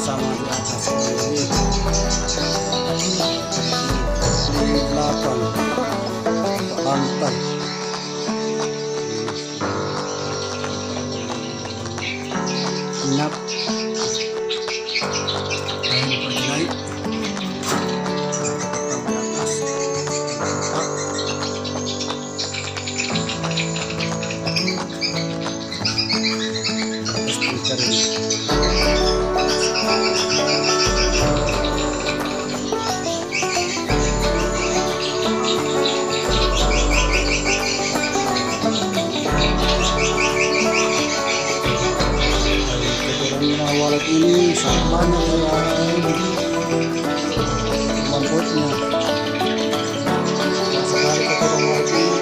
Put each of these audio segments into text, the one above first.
sama di atas ini belakang lantai minyak naik walet ini sangat banyak manfaatnya. Sekali kita walet ini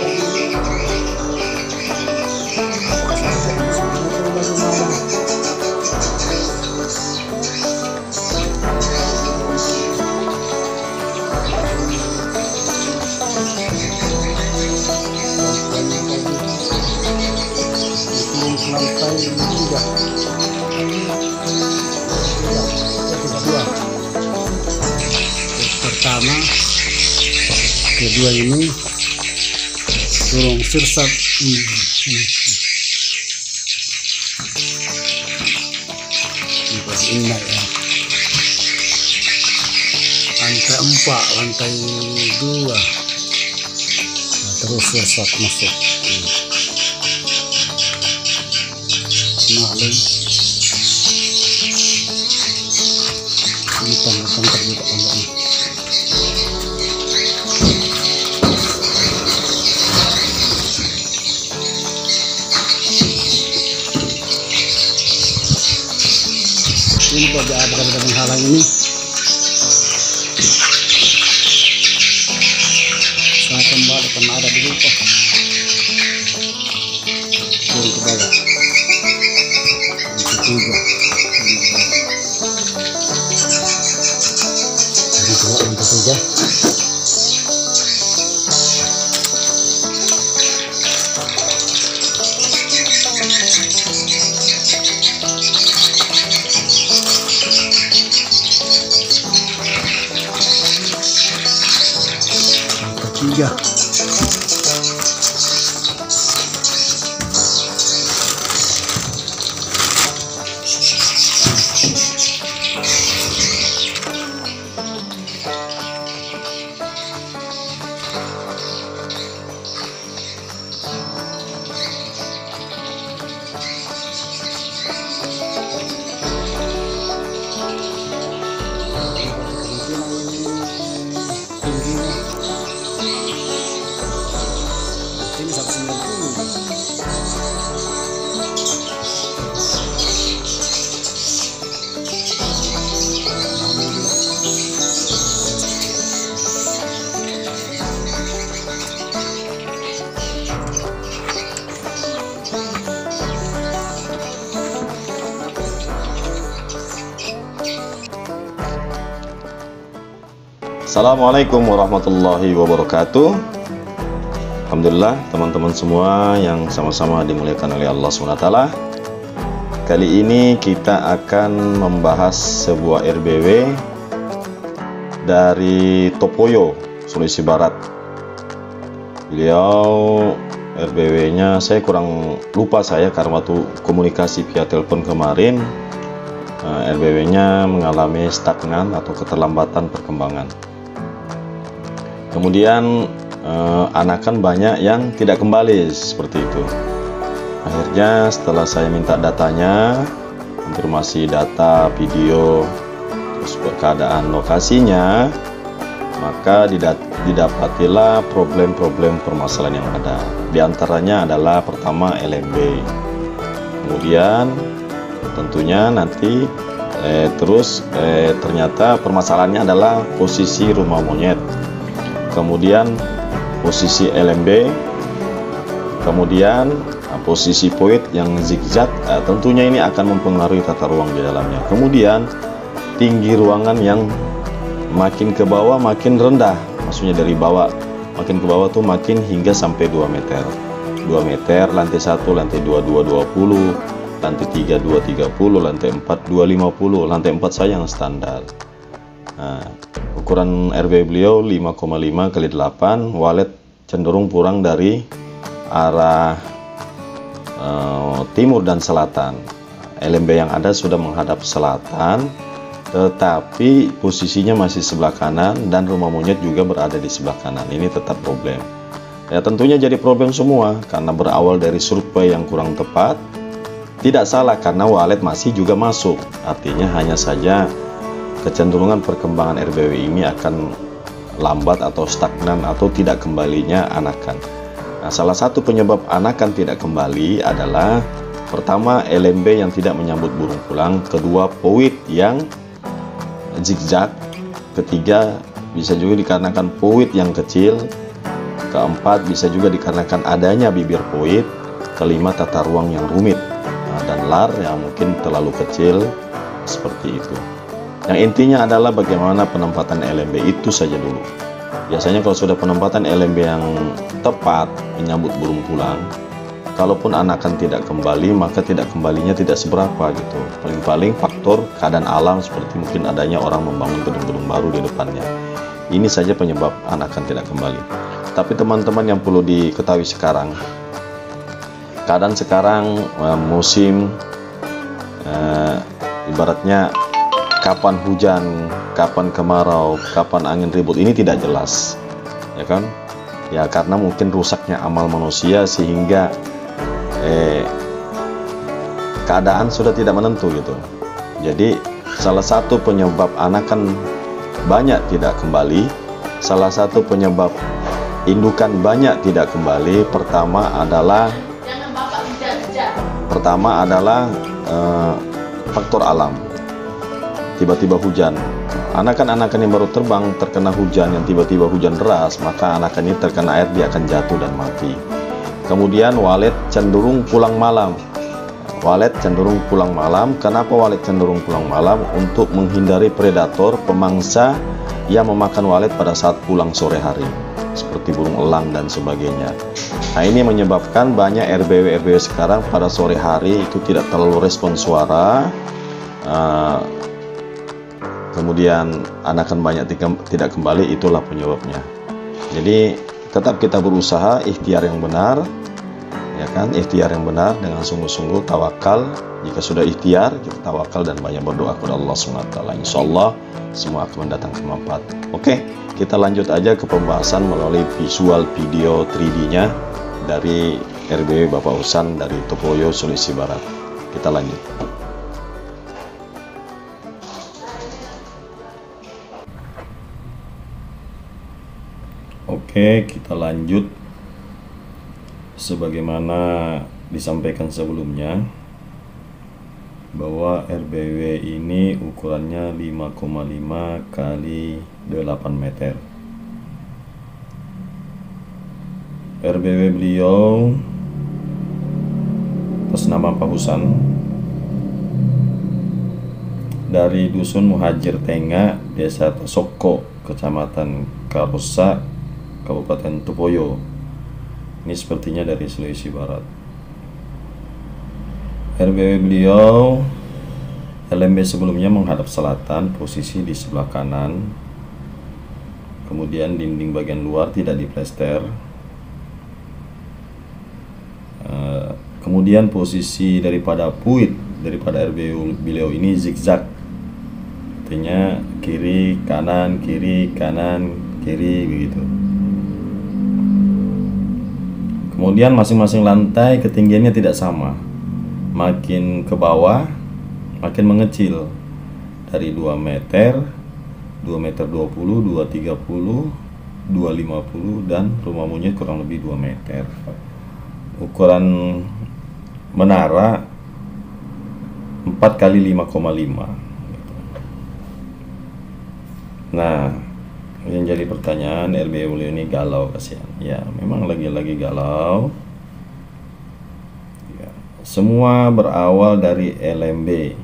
lantai tiga. Pertama, kedua ini turun sirsat ini ya. Lantai 4, lantai 2, nah, terus sirsat masuk. Maklum ini tanggapan terbuka tangganya. Ini pada ada penghalang ini saya kembali karena ada di lupa turun ke bawah juga ini coba untuk saja tiga. Ini 190. Assalamualaikum warahmatullahi wabarakatuh. Alhamdulillah teman-teman semua yang sama-sama dimuliakan oleh Allah SWT. Kali ini kita akan membahas sebuah RBW dari Topoyo, Sulawesi Barat. Beliau RBW-nya saya kurang lupa karena waktu komunikasi via telepon kemarin, RBW-nya mengalami stagnan atau keterlambatan perkembangan. Kemudian anakan banyak yang tidak kembali seperti itu. Akhirnya setelah saya minta datanya, konfirmasi data, video, terus keadaan lokasinya, maka didapatilah problem-problem permasalahan yang ada. Di antaranya adalah pertama LMB. Kemudian tentunya nanti ternyata permasalahannya adalah posisi rumah monyet. Kemudian posisi LMB, kemudian posisi poid yang zigzag, tentunya ini akan mempengaruhi tata ruang di dalamnya. Kemudian tinggi ruangan yang makin ke bawah makin rendah, maksudnya dari bawah makin ke bawah tuh makin hingga sampai 2 meter. 2 meter, lantai 1, lantai 2, 220, lantai 3, 230, lantai 4, 250, lantai 4 saya yang standar. Nah, ukuran RBW beliau 5,5 kali 8, walet cenderung kurang dari arah timur dan selatan. LMB yang ada sudah menghadap selatan, tetapi posisinya masih sebelah kanan dan rumah monyet juga berada di sebelah kanan. Ini tetap problem. Ya tentunya jadi problem semua karena berawal dari survei yang kurang tepat. Tidak salah karena walet masih juga masuk. Artinya hanya saja kecenderungan perkembangan RBW ini akan lambat atau stagnan atau tidak kembalinya anakan. Nah, salah satu penyebab anakan tidak kembali adalah pertama LMB yang tidak menyambut burung pulang, kedua poit yang zigzag, ketiga bisa juga dikarenakan poit yang kecil, keempat bisa juga dikarenakan adanya bibir poit, kelima tata ruang yang rumit, dan lar yang mungkin terlalu kecil seperti itu. Yang intinya adalah bagaimana penempatan LMB itu saja dulu. Biasanya kalau sudah penempatan LMB yang tepat menyambut burung pulang, kalaupun anakan tidak kembali, maka tidak kembalinya tidak seberapa gitu. Paling-paling faktor keadaan alam seperti mungkin adanya orang membangun gedung-gedung baru di depannya. Ini saja penyebab anakan tidak kembali. Tapi teman-teman yang perlu diketahui sekarang, keadaan sekarang musim ibaratnya kapan hujan, kapan kemarau, kapan angin ribut, ini tidak jelas, ya kan? Ya karena mungkin rusaknya amal manusia sehingga keadaan sudah tidak menentu gitu. Jadi salah satu penyebab anakan banyak tidak kembali, salah satu penyebab indukan banyak tidak kembali, pertama adalah faktor alam. Tiba-tiba hujan, anakan-anakan yang baru terbang terkena hujan yang tiba-tiba hujan deras, maka anakan ini terkena air, dia akan jatuh dan mati. Kemudian walet cenderung pulang malam. Walet cenderung pulang malam. Kenapa walet cenderung pulang malam? Untuk menghindari predator pemangsa yang memakan walet pada saat pulang sore hari, seperti burung elang dan sebagainya. Nah ini menyebabkan banyak RBW sekarang pada sore hari itu tidak terlalu respon suara. Kemudian anakan banyak tidak kembali, itulah penyebabnya. Jadi tetap kita berusaha ikhtiar yang benar, ya kan, ikhtiar yang benar dengan sungguh-sungguh, tawakal. Jika sudah ikhtiar, kita tawakal dan banyak berdoa kepada Allah SWT. Insya Allah semua akan mendatangkan manfaat. Oke, kita lanjut aja ke pembahasan melalui visual video 3D-nya dari RBW Bapak Husan dari Topoyo, Sulawesi Barat. Kita lanjut. Oke, kita lanjut. Sebagaimana disampaikan sebelumnya, bahwa RBW ini ukurannya 5,5 kali 8 meter. RBW beliau atas nama Pak Husan dari Dusun Muhajir Tengah, Desa Tosoko, Kecamatan Karosa, Kabupaten Topoyo. Ini sepertinya dari Sulawesi Barat. RBW beliau LMB sebelumnya menghadap selatan, posisi di sebelah kanan. Kemudian dinding bagian luar tidak diplester. Kemudian posisi daripada puit daripada RBW beliau ini zigzag. Artinya kiri kanan kiri kanan kiri begitu. Kemudian masing-masing lantai ketinggiannya tidak sama. Makin ke bawah makin mengecil. Dari 2 meter, 2 meter 20, 230, 250 dan rumah monyet kurang lebih 2 meter. Ukuran menara 4 kali 5,5. Nah, yang jadi pertanyaan, RBW ini galau, kasihan. Ya, memang lagi-lagi galau. Ya, semua berawal dari LMB.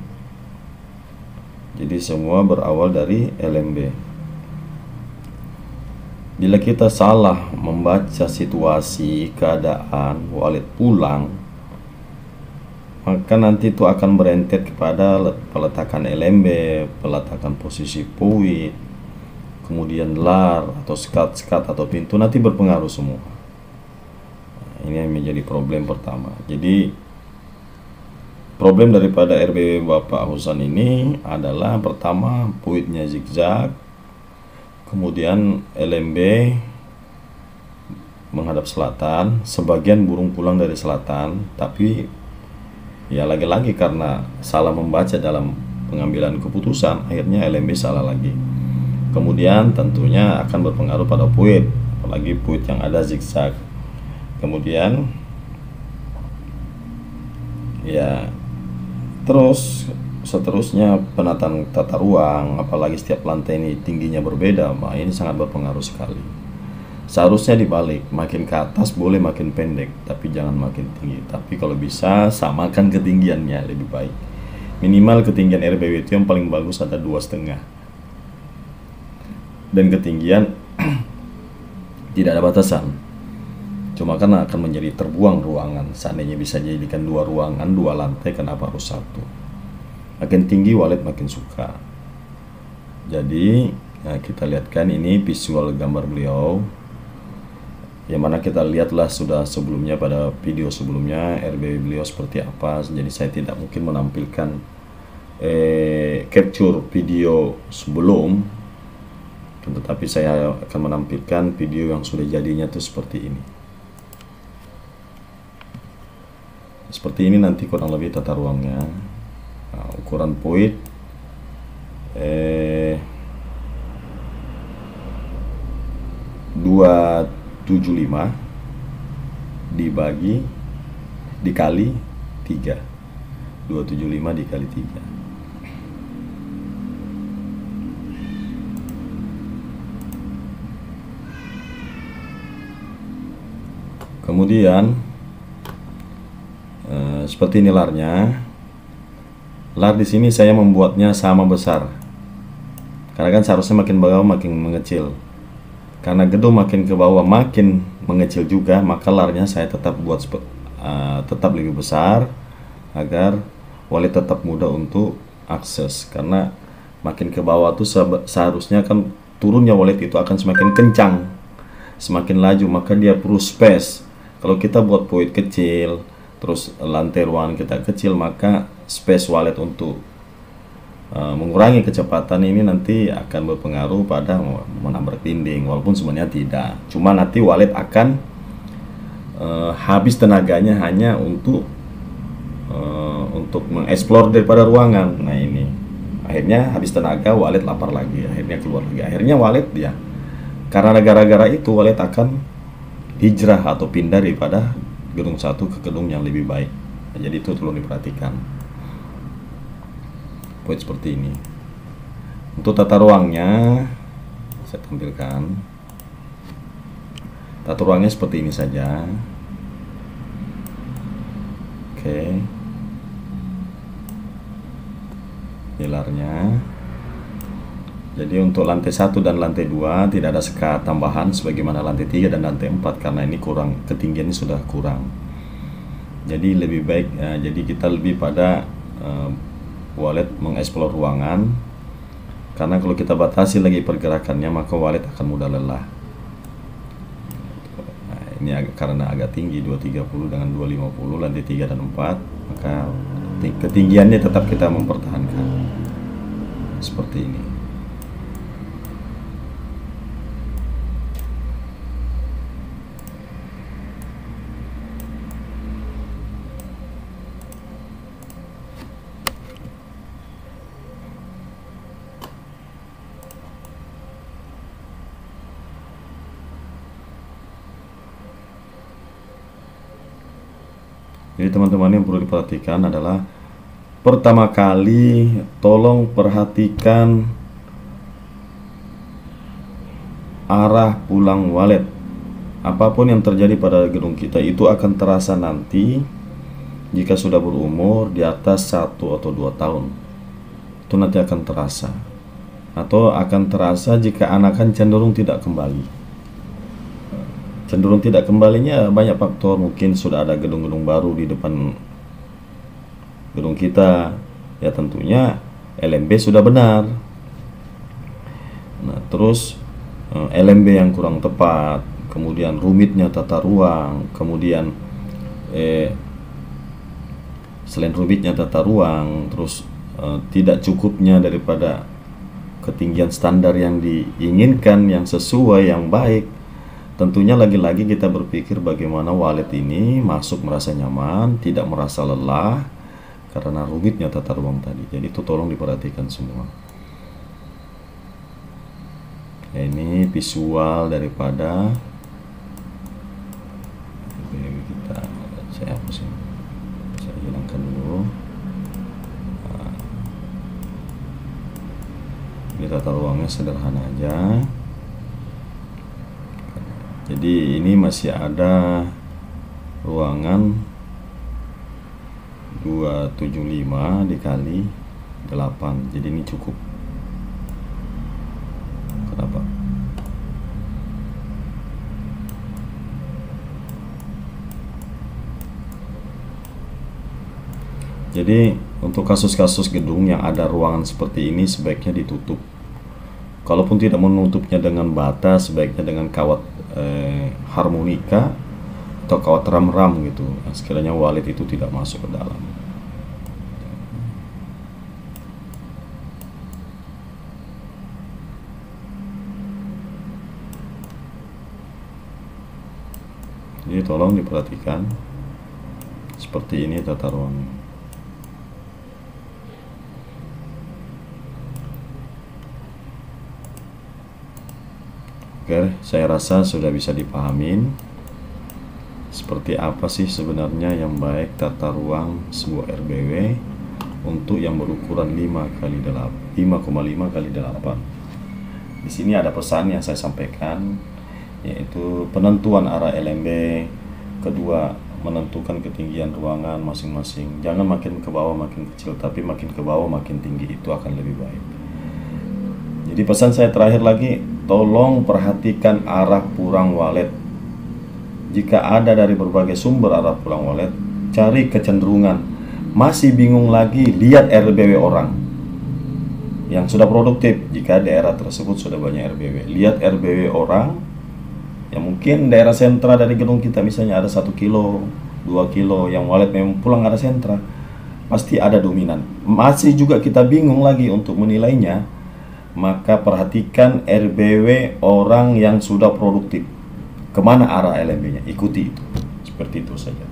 Jadi semua berawal dari LMB. Bila kita salah membaca situasi, keadaan, walet pulang, maka nanti itu akan berentet kepada peletakan LMB, peletakan posisi puit, kemudian lar atau skat-skat atau pintu, nanti berpengaruh semua. Ini yang menjadi problem pertama. Jadi problem daripada RBW Bapak Husan ini adalah pertama puitnya zigzag, kemudian LMB menghadap selatan, sebagian burung pulang dari selatan, tapi ya lagi-lagi karena salah membaca dalam pengambilan keputusan, akhirnya LMB salah lagi. Kemudian tentunya akan berpengaruh pada puit, apalagi puit yang ada zigzag. Kemudian ya terus seterusnya penataan tata ruang, apalagi setiap lantai ini tingginya berbeda, ini sangat berpengaruh sekali. Seharusnya dibalik, makin ke atas boleh makin pendek, tapi jangan makin tinggi. Tapi kalau bisa samakan ketinggiannya lebih baik. Minimal ketinggian RBW itu yang paling bagus ada 2,5. Dan ketinggian tidak ada batasan. Cuma karena akan menjadi terbuang ruangan. Seandainya bisa jadikan 2 ruangan, 2 lantai, kenapa harus 1? Makin tinggi walet makin suka. Jadi kita lihatkan ini visual gambar beliau, yang mana kita lihatlah sudah sebelumnya pada video sebelumnya RBW beliau seperti apa. Jadi saya tidak mungkin menampilkan capture video sebelum, tetapi saya akan menampilkan video yang sudah jadinya tuh seperti ini. Seperti ini nanti kurang lebih tata ruangnya. Nah, ukuran puit 275 dikali 3. 275 dikali 3. Kemudian seperti ini larnya. Lar di sini saya membuatnya sama besar. Karena kan seharusnya makin bawah makin mengecil. Karena gedung makin ke bawah makin mengecil juga, maka larnya saya tetap buat tetap lebih besar agar walet tetap mudah untuk akses. Karena makin ke bawah tuh seharusnya kan turunnya walet itu akan semakin kencang, semakin laju, maka dia perlu space. Kalau kita buat puit kecil, terus lantai ruangan kita kecil, maka space walet untuk mengurangi kecepatan ini nanti akan berpengaruh pada menabrak dinding, walaupun sebenarnya tidak. Cuma nanti walet akan habis tenaganya hanya untuk mengeksplor daripada ruangan. Nah ini akhirnya habis tenaga, walet lapar lagi, akhirnya keluar lagi. Akhirnya walet ya, karena gara-gara itu walet akan hijrah atau pindah daripada gedung satu ke gedung yang lebih baik. Nah, jadi itu perlu diperhatikan. Puit seperti ini. Untuk tata ruangnya saya tampilkan. Tata ruangnya seperti ini saja. Oke. Pilarnya. Jadi untuk lantai 1 dan lantai 2 tidak ada sekat tambahan sebagaimana lantai 3 dan lantai 4, karena ini kurang, ketinggiannya sudah kurang. Jadi lebih baik jadi kita lebih pada walet mengeksplor ruangan, karena kalau kita batasi lagi pergerakannya maka walet akan mudah lelah. Nah, ini karena agak tinggi 230 dengan 250 lantai 3 dan 4, maka ketinggiannya tetap kita mempertahankan seperti ini. Jadi teman-teman yang perlu diperhatikan adalah pertama kali tolong perhatikan arah pulang walet. Apapun yang terjadi pada gedung kita itu akan terasa nanti jika sudah berumur di atas 1 atau 2 tahun. Itu nanti akan terasa. Atau akan terasa jika anakan cenderung tidak kembali. Cenderung tidak kembalinya banyak faktor, mungkin sudah ada gedung-gedung baru di depan gedung kita, ya tentunya LMB sudah benar. Nah terus LMB yang kurang tepat, kemudian rumitnya tata ruang, kemudian selain rumitnya tata ruang, terus tidak cukupnya daripada ketinggian standar yang diinginkan, yang sesuai, yang baik. Tentunya lagi-lagi kita berpikir bagaimana walet ini masuk merasa nyaman, tidak merasa lelah karena rumitnya tata ruang tadi. Jadi itu tolong diperhatikan semua. Ini visual daripada kita. Saya hapus ini, saya hilangkan dulu. Ini tata ruangnya sederhana aja. Jadi ini masih ada ruangan 275 dikali 8, jadi ini cukup. Kenapa? Jadi untuk kasus-kasus gedung yang ada ruangan seperti ini sebaiknya ditutup. Kalaupun tidak menutupnya dengan bata, sebaiknya dengan kawat harmonika atau kawat ram-ram gitu. Nah, sekiranya walet itu tidak masuk ke dalam. Jadi tolong diperhatikan. Seperti ini tata ruangnya. Oke, saya rasa sudah bisa dipahamin seperti apa sih sebenarnya yang baik tata ruang sebuah RBW untuk yang berukuran 5,5 kali 8. Di sini ada pesan yang saya sampaikan, yaitu penentuan arah LMB, kedua menentukan ketinggian ruangan masing-masing. Jangan makin ke bawah makin kecil, tapi makin ke bawah makin tinggi, itu akan lebih baik. Jadi pesan saya terakhir lagi, tolong perhatikan arah pulang walet. Jika ada dari berbagai sumber arah pulang walet, cari kecenderungan. Masih bingung lagi, lihat RBW orang yang sudah produktif. Jika daerah tersebut sudah banyak RBW, lihat RBW orang yang mungkin daerah sentra dari gedung kita misalnya ada 1 kilo, 2 kilo, yang walet memang pulang arah sentra, pasti ada dominan. Masih juga kita bingung lagi untuk menilainya, maka perhatikan RBW orang yang sudah produktif. Kemana arah LMB-nya? Ikuti itu. Seperti itu saja.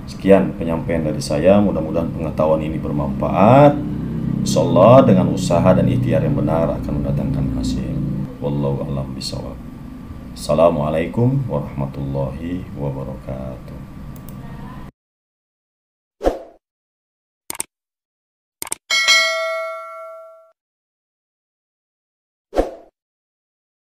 Sekian penyampaian dari saya. Mudah-mudahan pengetahuan ini bermanfaat. Insyaallah dengan usaha dan ikhtiar yang benar akan mendatangkan hasil. Wallahu a'lam bishawab. Assalamualaikum warahmatullahi wabarakatuh.